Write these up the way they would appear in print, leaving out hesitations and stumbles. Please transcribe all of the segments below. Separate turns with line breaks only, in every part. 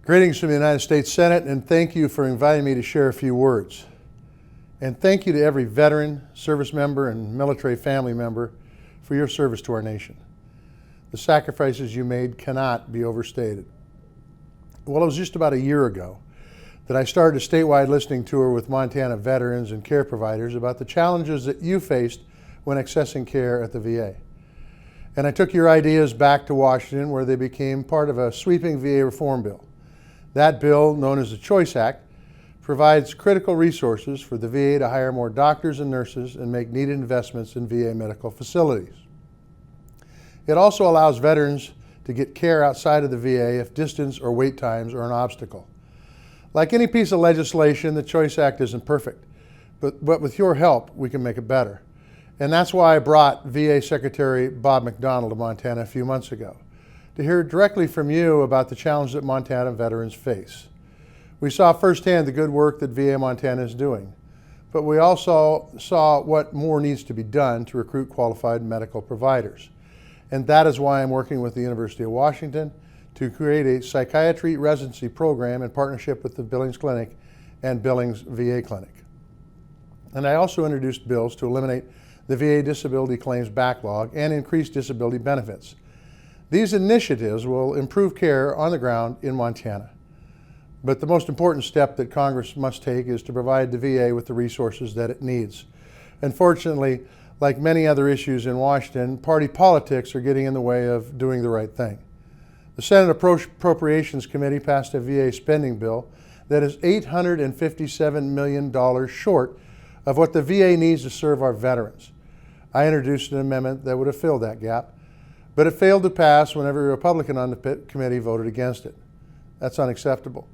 Greetings from the United States Senate, and thank you for inviting me to share a few words. And thank you to every veteran, service member, and military family member for your service to our nation. The sacrifices you made cannot be overstated. Well, it was just about a year ago that I started a statewide listening tour with Montana veterans and care providers about the challenges that you faced when accessing care at the VA. And I took your ideas back to Washington, where they became part of a sweeping VA reform bill. That bill, known as the Choice Act, provides critical resources for the VA to hire more doctors and nurses and make needed investments in VA medical facilities. It also allows veterans to get care outside of the VA if distance or wait times are an obstacle. Like any piece of legislation, the Choice Act isn't perfect, but with your help, we can make it better. And that's why I brought VA Secretary Bob McDonnell to Montana a few months ago, to hear directly from you about the challenge that Montana veterans face. We saw firsthand the good work that VA Montana is doing, but we also saw what more needs to be done to recruit qualified medical providers. And that is why I'm working with the University of Washington to create a psychiatry residency program in partnership with the Billings Clinic and Billings VA Clinic. And I also introduced bills to eliminate the VA disability claims backlog and increase disability benefits. These initiatives will improve care on the ground in Montana. But the most important step that Congress must take is to provide the VA with the resources that it needs. Unfortunately, like many other issues in Washington, party politics are getting in the way of doing the right thing. The Senate Appropriations Committee passed a VA spending bill that is $857 million short of what the VA needs to serve our veterans. I introduced an amendment that would have filled that gap, but it failed to pass when every Republican on the committee voted against it. That's unacceptable.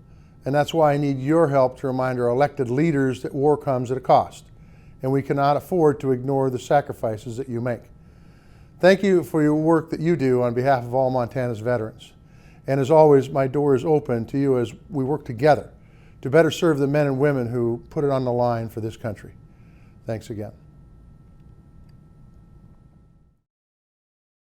And that's why I need your help to remind our elected leaders that war comes at a cost, and we cannot afford to ignore the sacrifices that you make. Thank you for your work that you do on behalf of all Montana's veterans. And as always, my door is open to you as we work together to better serve the men and women who put it on the line for this country. Thanks again.